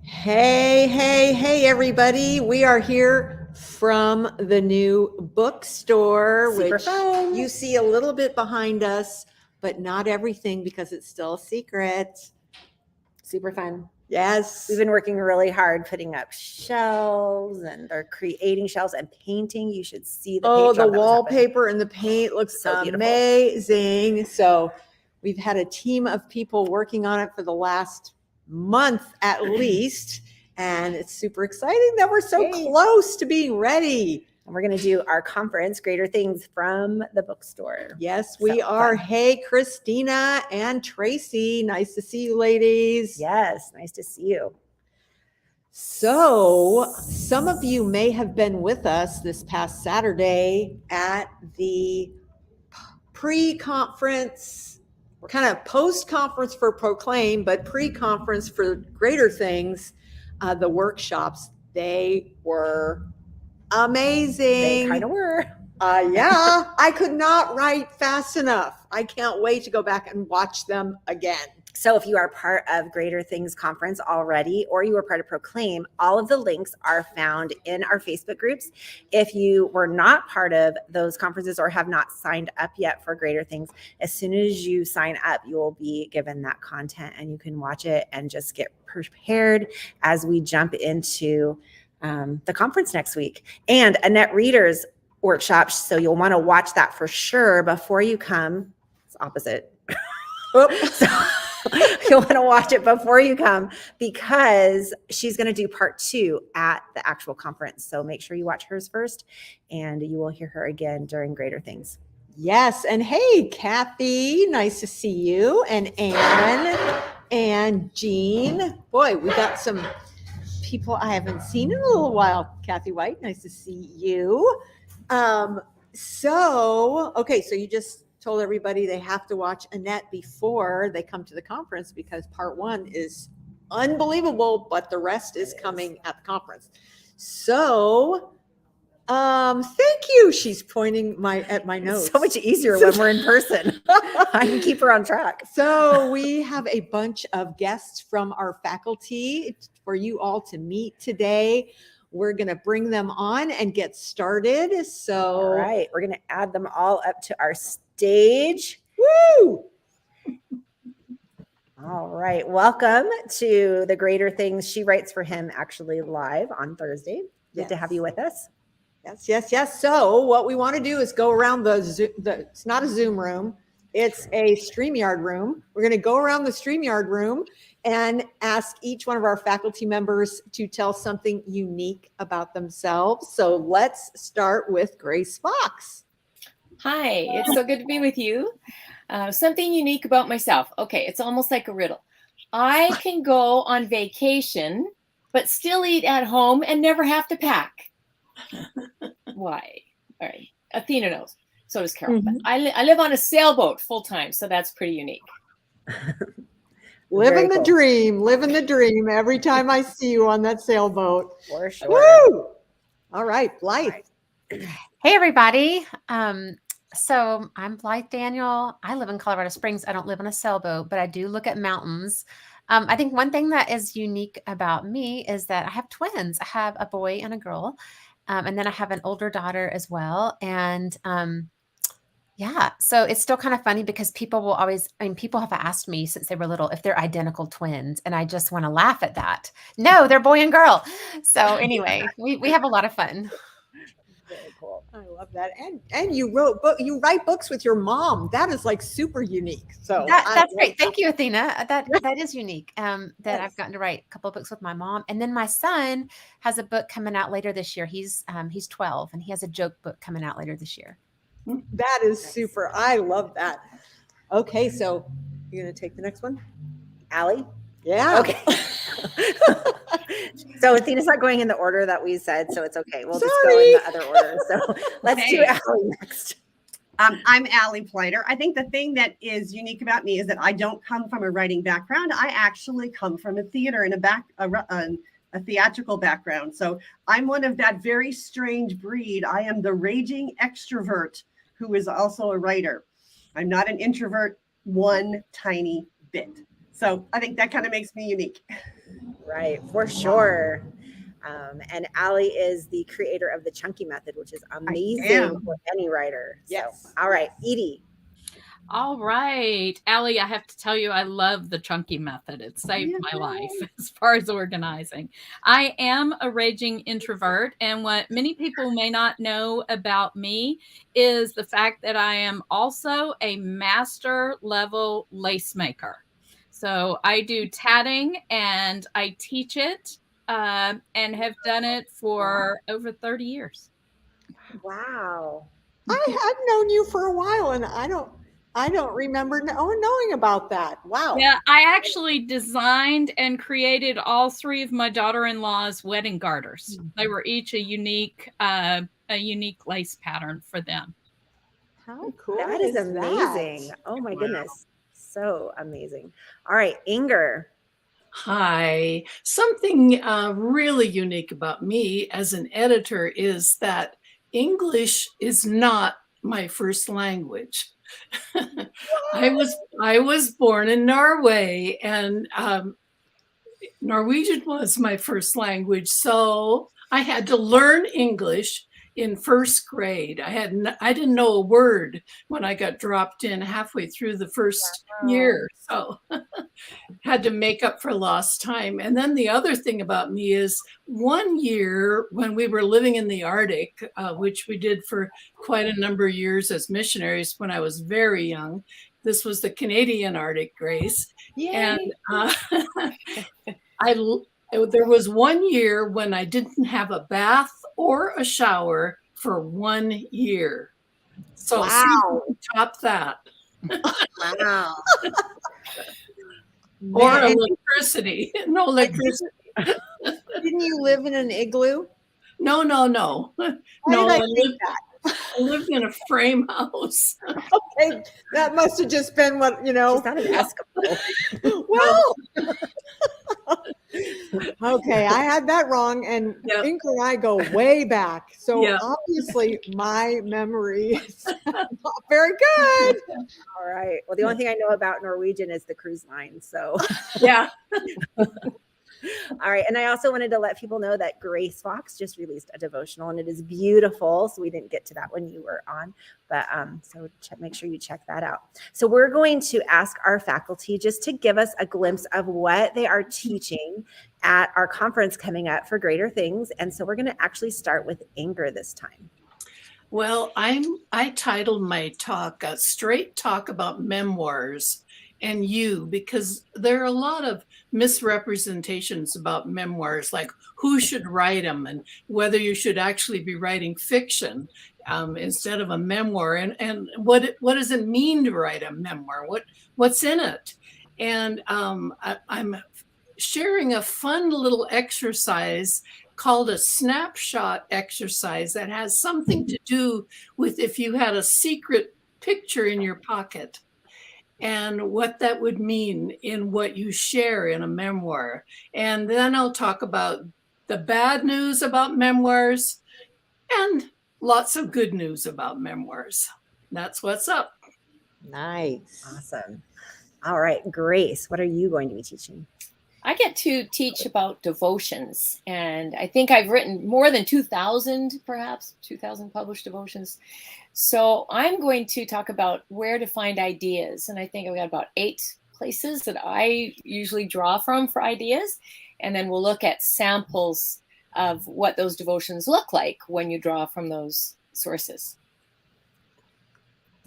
Hey, everybody. We are here from the new bookstore, Super which fun. you see a little bit behind us, but not everything because it's still a secret. Super fun. Yes. We've been working really hard putting up shelves, and they're creating shelves and painting. You should see the paint the job that was happening. wallpaper and the paint looks So beautiful. amazing. So we've had a team of people working on it for the last month at least. And it's super exciting that we're so close to being ready. And we're going to do our conference, Greater Things, from the bookstore. Yes, we are. Fun. Hey, Christina and Tracy. Nice to see you, ladies. Yes, nice to see you. So some of you may have been with us this past Saturday at the pre-conference, kind of post-conference for Proclaim, but pre-conference for Greater Things, the workshops. They were amazing. They kind of were. Yeah, I could not write fast enough. I can't wait to go back and watch them again. So if you are part of Greater Things Conference already, or you are part of Proclaim, all of the links are found in our Facebook groups. If you were not part of those conferences or have not signed up yet for Greater Things, as soon as you sign up, you will be given that content and you can watch it and just get prepared as we jump into the conference next week. And Annette Reader's workshop, so you'll want to watch that for sure before you come. It's opposite. So you'll want to watch it before you come because she's going to do part 2 at the actual conference. So make sure you watch hers first and you will hear her again during Greater Things. Yes. And hey, Kathy, nice to see you. And Anne and Jean. Boy, we got some people I haven't seen in a little while. Kathy White, nice to see you. So you just told everybody they have to watch Annette before they come to the conference because part 1 is unbelievable, but the rest is coming at the conference. So, thank you. She's pointing at my notes. It's so much easier when we're in person. I can keep her on track. So we have a bunch of guests from our faculty for you all to meet today. We're going to bring them on and get started. So, all right, we're going to add them all up to our stage. Woo! All right, welcome to the Greater Things She Writes for Him actually live on Thursday. Good to have you with us. Yes. So what we want to do is go around it's not a Zoom room. It's a StreamYard room. We're going to go around the StreamYard room and ask each one of our faculty members to tell something unique about themselves. So let's start with Grace Fox. Hi, it's so good to be with you. Something unique about myself. Okay, it's almost like a riddle. I can go on vacation, but still eat at home and never have to pack. Why? All right, Athena knows. So does Carol. Mm-hmm. I live on a sailboat full time, so that's pretty unique. Living the dream every time I see you on that sailboat. For sure. Woo! All right, Blythe. Hey, everybody. So I'm Blythe Daniel. I live in Colorado Springs. I don't live on a sailboat, but I do look at mountains. I think one thing that is unique about me is that I have twins. I have a boy and a girl. And then I have an older daughter as well. And so it's still kind of funny because people have asked me since they were little if they're identical twins. And I just want to laugh at that. No, they're boy and girl. So anyway, we have a lot of fun. Very cool. I love that. And you write books with your mom. That is like super unique. So that's great. Thank you, Athena. That is unique. That yes. I've gotten to write a couple of books with my mom. And then my son has a book coming out later this year. He's 12 and he has a joke book coming out later this year. That is super. I love that. Okay, so you're going to take the next one? Allie? Yeah. Okay. So Athena's not going in the order that we said, so it's okay. We'll just go in the other order. So let's do Allie next. I'm Allie Plighter. I think the thing that is unique about me is that I don't come from a writing background. I actually come from a theater and a theatrical background. So I'm one of that very strange breed. I am the raging extrovert who is also a writer. I'm not an introvert one tiny bit. So I think that kind of makes me unique. Right, for sure. And Allie is the creator of the Chunky Method, which is amazing am. for any writer. Yes. So, all right, Edie. All right, Allie, I have to tell you, I love the Chunky Method. It saved my life as far as organizing. I am a raging introvert, and what many people may not know about me is the fact that I am also a master level lace maker. So I do tatting and I teach it and have done it for over 30 years. Wow. I had known you for a while, and I don't remember knowing about that. Wow. Yeah, I actually designed and created all 3 of my daughter-in-law's wedding garters. They were each a unique lace pattern for them. How cool! That is that? amazing. Oh my goodness. So amazing. All right, Inger. Hi. Something really unique about me as an editor is that English is not my first language. I was born in Norway, and Norwegian was my first language, so I had to learn English in first grade. I didn't know a word when I got dropped in halfway through the first year, so had to make up for lost time. And then the other thing about me is one year when we were living in the Arctic, which we did for quite a number of years as missionaries when I was very young. This was the Canadian Arctic, Grace. Yay. And there was one year when I didn't have a bath or a shower for 1 year. So Wow. see if you can top that. Wow. Or Man, and electricity. No electricity. didn't you live in an igloo? No. Why No, did I think I lived in a frame house. Hey, that must have just been what, She's not an Eskimo. Well, okay, I had that wrong, and Yep. Inker and I go way back. So Yep. obviously my memory is not very good. All right. Well, the only thing I know about Norwegian is the cruise line. So, Yeah. all right. And I also wanted to let people know that Grace Fox just released a devotional, and it is beautiful. So we didn't get to that when you were on, but so make sure you check that out. So we're going to ask our faculty just to give us a glimpse of what they are teaching at our conference coming up for Greater Things. And so we're going to actually start with Inger this time. Well, I titled my talk a straight talk about memoirs and you, because there are a lot of misrepresentations about memoirs, like who should write them and whether you should actually be writing fiction instead of a memoir, and what does it mean to write a memoir? What's in it? And I'm sharing a fun little exercise called a snapshot exercise that has something to do with if you had a secret picture in your pocket and what that would mean in what you share in a memoir. And then I'll talk about the bad news about memoirs and lots of good news about memoirs. That's what's up. Nice. Awesome. All right, Grace, what are you going to be teaching? I get to teach about devotions, and I think I've written more than 2,000, perhaps 2,000 published devotions. So I'm going to talk about where to find ideas, and I think I've got about 8 places that I usually draw from for ideas, and then we'll look at samples of what those devotions look like when you draw from those sources.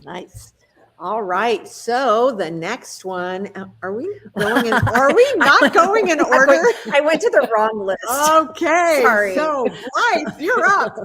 Nice. All right. So the next one, are we going in? Are we not going in order? I went to the wrong list. Okay. Sorry. So Blythe, you're up.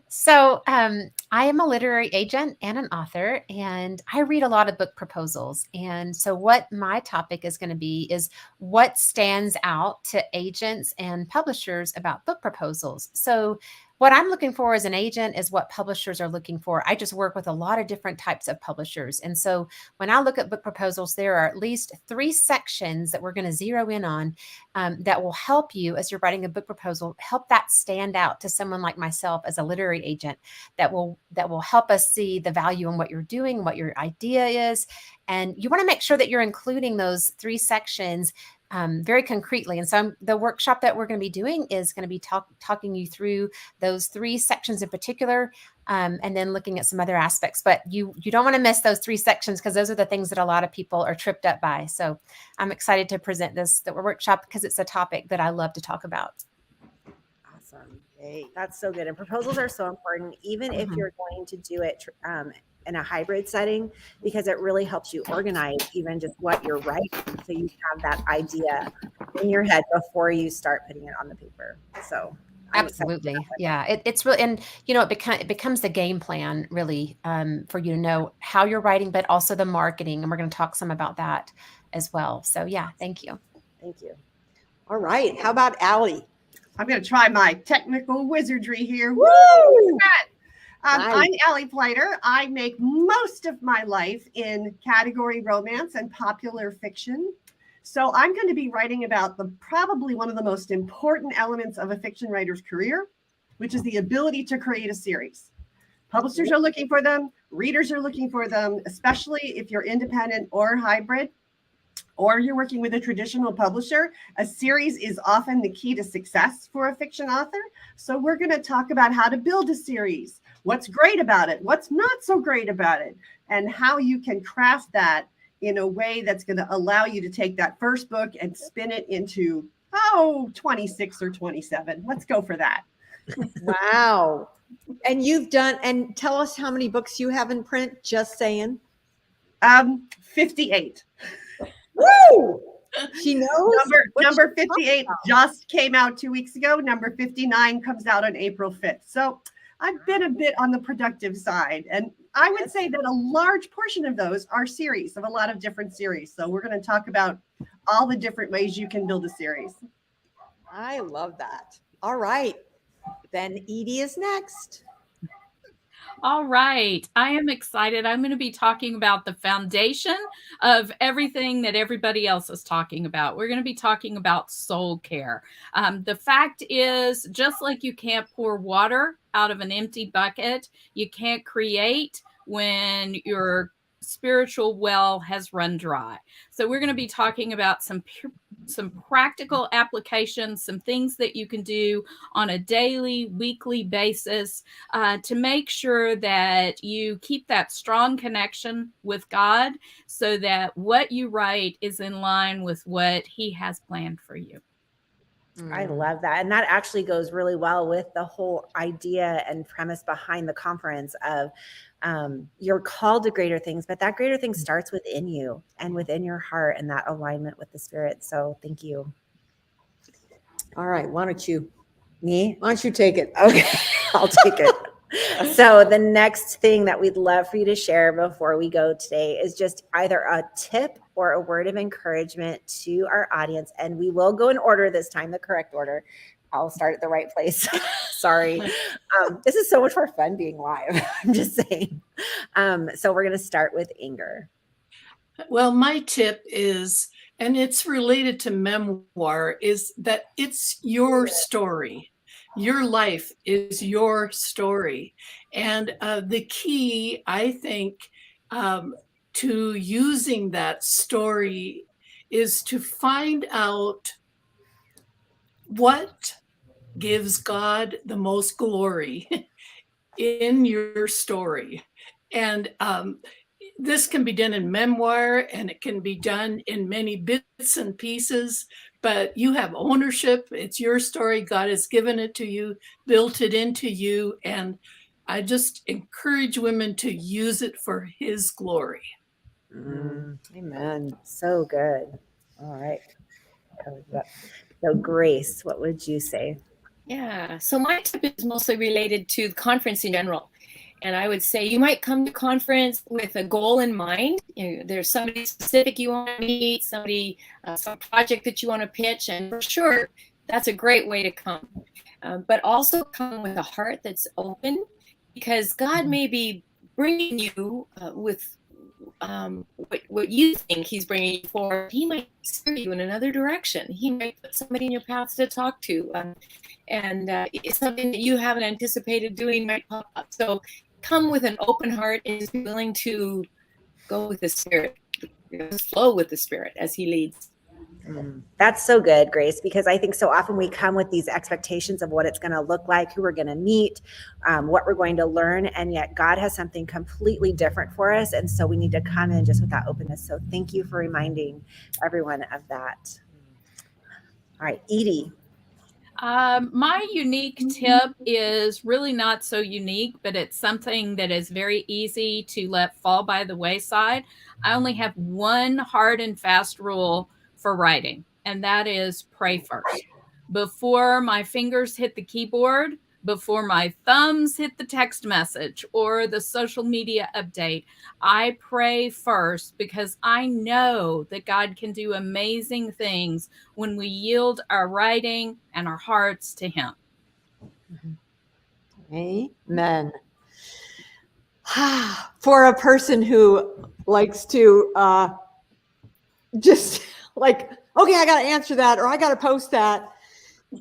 So I am a literary agent and an author, and I read a lot of book proposals. And so what my topic is going to be is what stands out to agents and publishers about book proposals. So what I'm looking for as an agent is what publishers are looking for. I just work with a lot of different types of publishers. And so when I look at book proposals, there are at least 3 sections that we're going to zero in on that will help you as you're writing a book proposal, help that stand out to someone like myself as a literary agent that will help us see the value in what you're doing, what your idea is. And you want to make sure that you're including those 3 sections very concretely. And so the workshop that we're going to be doing is going to be talking you through those 3 sections in particular, and then looking at some other aspects. But you don't want to miss those 3 sections, because those are the things that a lot of people are tripped up by. So I'm excited to present the workshop, because it's a topic that I love to talk about. Awesome. Hey, that's so good. And proposals are so important, even if you're going to do it in a hybrid setting, because it really helps you organize even just what you're writing. So you have that idea in your head before you start putting it on the paper. So absolutely. Yeah. It's really, and it becomes the game plan really, for you to know how you're writing, but also the marketing. And we're going to talk some about that as well. So yeah, thank you. Thank you. All right. How about Allie? I'm going to try my technical wizardry here. Woo! I'm Allie Plighter. I make most of my life in category romance and popular fiction. So I'm going to be writing about probably one of the most important elements of a fiction writer's career, which is the ability to create a series. Publishers are looking for them. Readers are looking for them, especially if you're independent or hybrid, or you're working with a traditional publisher. A series is often the key to success for a fiction author. So we're going to talk about how to build a series, what's great about it, what's not so great about it, and how you can craft that in a way that's going to allow you to take that first book and spin it into, 26 or 27. Let's go for that. Wow. And tell us how many books you have in print, just saying. 58. Woo! She knows. Number 58 just came out 2 weeks ago. Number 59 comes out on April 5th. So I've been a bit on the productive side. And I would say that a large portion of those are series, of a lot of different series. So we're going to talk about all the different ways you can build a series. I love that. All right. Then Edie is next. All right. I am excited. I'm going to be talking about the foundation of everything that everybody else is talking about. We're going to be talking about soul care. The fact is, just like you can't pour water out of an empty bucket, you can't create when your spiritual well has run dry. So we're going to be talking about some practical applications, some things that you can do on a daily, weekly basis to make sure that you keep that strong connection with God, so that what you write is in line with what He has planned for you. I love that. And that actually goes really well with the whole idea and premise behind the conference of you're called to greater things, but that greater thing starts within you and within your heart, and that alignment with the Spirit. So thank you. All right. Why don't you take it? Okay, I'll take it. So the next thing that we'd love for you to share before we go today is just either a tip or a word of encouragement to our audience. And we will go in order this time, the correct order. I'll start at the right place. Sorry. This is so much more fun being live. I'm just saying. So we're going to start with Inger. Well, my tip is, and it's related to memoir, is that it's your story. Your life is your story. And the key, I think, to using that story is to find out what gives God the most glory in your story. And this can be done in memoir, and it can be done in many bits and pieces, but you have ownership. It's your story. God has given it to you, built it into you. And I just encourage women to use it for His glory. Amen. So good. All right. So Grace, what would you say? Yeah. So my tip is mostly related to the conference in general. And I would say you might come to conference with a goal in mind. There's somebody specific you want to meet, somebody, some project that you want to pitch. And for sure, that's a great way to come. But also come with a heart that's open, because God may be bringing you with what you think He's bringing you for. He might steer you in another direction. He might put somebody in your path to talk to. And it's something that you haven't anticipated doing might pop up. So come with an open heart and be willing to go with the Spirit, flow with the Spirit as He leads. That's so good, Grace, because I think so often we come with these expectations of what it's going to look like, who we're going to meet, what we're going to learn, and yet God has something completely different for us. And so we need to come in just with that openness. So thank you for reminding everyone of that. All right, Edie. My unique tip is really not so unique, but it's something that is very easy to let fall by the wayside. I only have one hard and fast rule for writing, and that is pray first. Before my fingers hit the keyboard, before my thumbs hit the text message or the social media update, I pray first, because I know that God can do amazing things when we yield our writing and our hearts to Him. Amen. For a person who likes to just like, okay, I got to answer that, or I got to post that,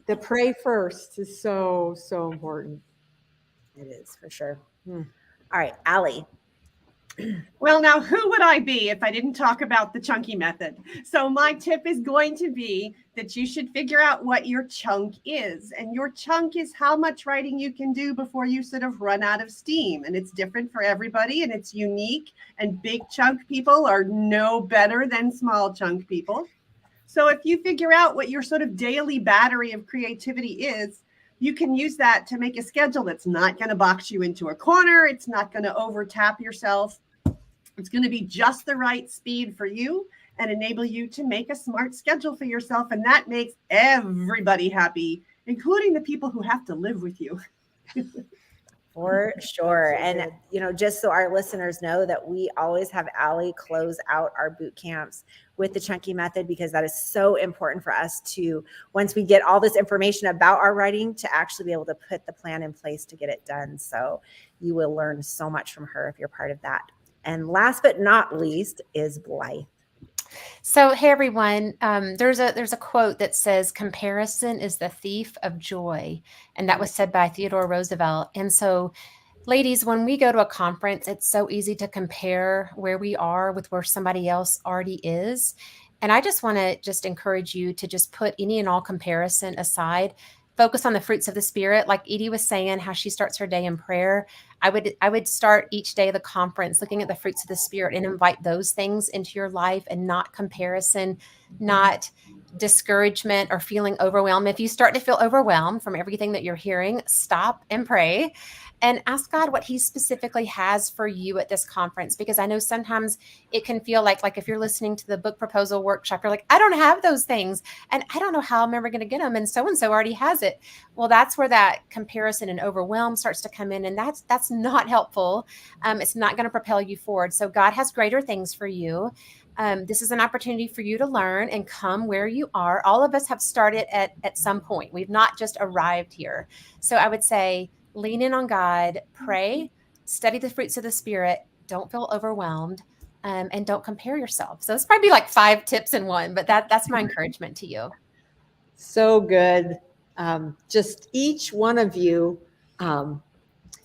the pray first is so, so important. It is, for sure. All right, Allie. Well, now who would I be if I didn't talk about the chunky method? So my tip is going to be that you should figure out what your chunk is. And your chunk is how much writing you can do before you sort of run out of steam. And it's different for everybody, and it's unique. And big chunk people are no better than small chunk people. So if you figure out what your sort of daily battery of creativity is, you can use that to make a schedule that's not going to box you into a corner. It's not going to overtap yourself. It's going to be just the right speed for you and enable you to make a smart schedule for yourself. And that makes everybody happy, including the people who have to live with you. For sure. And, you know, just so our listeners know that we always have Allie close out our boot camps with the chunky method, because that is so important for us to, once we get all this information about our writing, to actually be able to put the plan in place to get it done. So you will learn so much from her if you're part of that. And last but not least is Blythe. So, hey everyone, there's a quote that says, "Comparison is the thief of joy," and that was said by Theodore Roosevelt. And so, ladies, when we go to a conference, it's so easy to compare where we are with where somebody else already is. And I just want to encourage you to just put any and all comparison aside. Focus on the fruits of the Spirit. Like Edie was saying, how she starts her day in prayer. I would start each day of the conference looking at the fruits of the Spirit and invite those things into your life, and not comparison, not discouragement or feeling overwhelmed. If you start to feel overwhelmed from everything that you're hearing, stop and pray and ask God what He specifically has for you at this conference. Because I know sometimes it can feel like if you're listening to the book proposal workshop, you're like, I don't have those things and I don't know how I'm ever going to get them. And so already has it. Well, that's where that comparison and overwhelm starts to come in. And that's not helpful. It's not going to propel you forward. So God has greater things for you. This is an opportunity for you to learn and come where you are. All of us have started at some point. We've not just arrived here. So I would say, lean in on God, pray, study the fruits of the Spirit, don't feel overwhelmed, and don't compare yourself. So it's probably like 5 tips in one, but that's my encouragement to you. So good. Just each one of you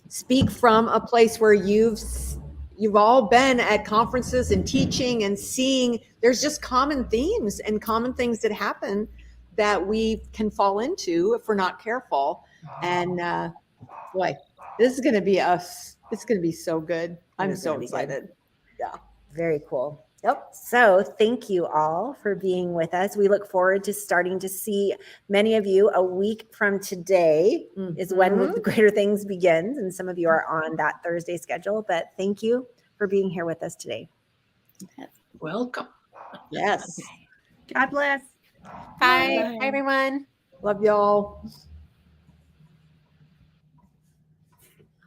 speak from a place where you've all been at conferences and teaching and seeing there's just common themes and common things that happen that we can fall into if we're not careful. And boy, this is going to be us. It's going to be so good. I'm so excited. Yeah. Very cool. Yep. So thank you all for being with us. We look forward to starting to see many of you a week from today is when the Greater Things begins. And some of you are on that Thursday schedule, but thank you for being here with us today. Welcome. Yes. God bless. Bye. Bye, everyone. Love y'all.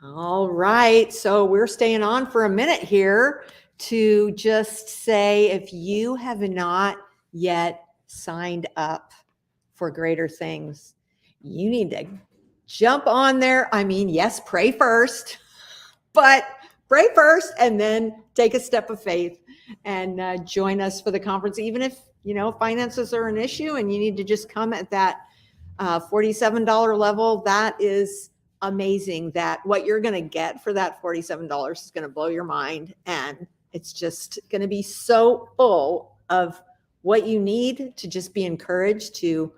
All right. So we're staying on for a minute here to just say, if you have not yet signed up for Greater Things, you need to jump on there. I mean, yes, pray first, but pray first and then take a step of faith and join us for the conference. Even if, finances are an issue and you need to just come at that $47 level, that is amazing. That what you're going to get for that $47 is going to blow your mind. And it's just going to be so full of what you need to just be encouraged to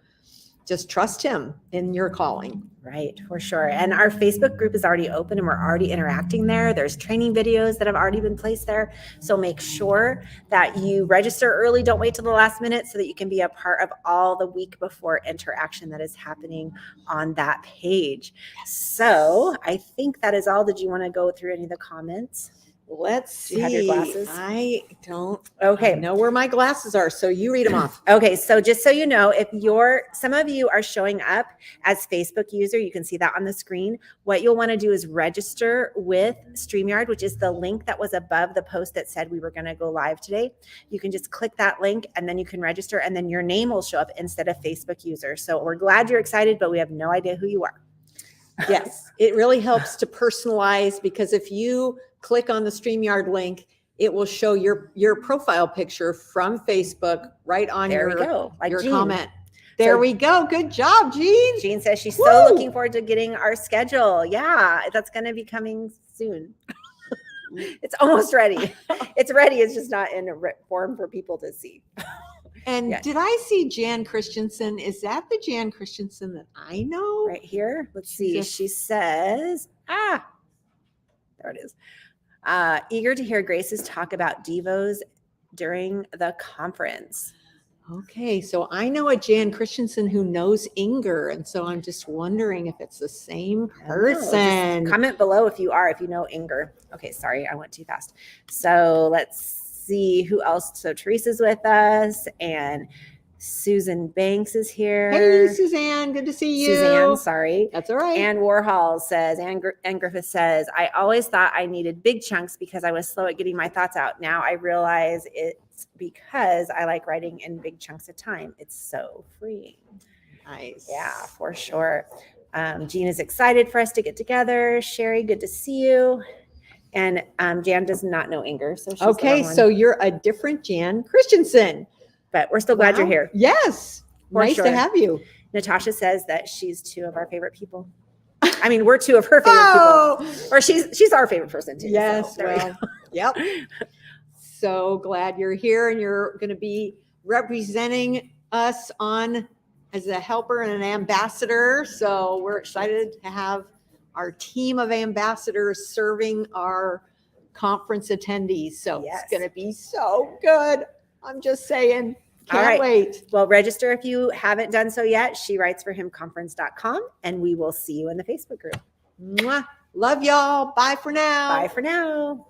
just trust him in your calling. Right, for sure. And our Facebook group is already open and we're already interacting there. There's training videos that have already been placed there. So make sure that you register early. Don't wait till the last minute so that you can be a part of all the week before interaction that is happening on that page. So I think that is all. Did you want to go through any of the comments? Let's see. Do you have your glasses? I don't Okay. know where my glasses are, so you read them off. Okay, so just so you know, if some of you are showing up as Facebook user, you can see that on the screen. What you'll want to do is register with StreamYard, which is the link that was above the post that said we were going to go live today. You can just click that link and then you can register and then your name will show up instead of Facebook user. So we're glad you're excited, but we have no idea who you are. Yes, it really helps to personalize, because if you click on the StreamYard link, it will show your profile picture from Facebook right on There your, we go. Like your Jean. comment. There we go. Good job, Jean. Jean says she's Woo! so looking forward to getting our schedule. Yeah, that's going to be coming soon. It's almost ready. It's ready. It's just not in a form for people to see. And Yeah. did I see Jan Christensen? Is that the Jan Christensen that I know? Right here. Let's see. Yes. She says, there it is. Eager to hear Grace's talk about Devos during the conference. Okay, so I know a Jan Christensen who knows Inger, and so I'm just wondering if it's the same I don't know. person. Just comment below if you know Inger. Okay, sorry, I went too fast. So let's see who else. So Teresa's with us, and Susan Banks is here. Hey, Suzanne, good to see you. Suzanne, sorry. That's all right. Ann Warhol says, Ann Griffith says, I always thought I needed big chunks because I was slow at getting my thoughts out. Now I realize it's because I like writing in big chunks of time. It's so freeing. Nice. Yeah, for sure. Jean is excited for us to get together. Sherry, good to see you. And Jan does not know Inger. So she's Okay, the wrong so one. you're a different Jan Christensen. But we're still glad Wow. you're here. Yes. For Nice sure. to have you. Natasha says that she's two of our favorite people. I mean, we're two of her favorite Oh, people. Or she's our favorite person too. yes. So there we go. Well, yep. So glad you're here, and you're going to be representing us as a helper and an ambassador. So we're excited to have our team of ambassadors serving our conference attendees. So Yes. it's going to be so good. I'm just saying. All Can't right. wait. Well, register if you haven't done so yet. She writes for himconference.com, and we will see you in the Facebook group. Mwah. Love y'all. Bye for now. Bye for now.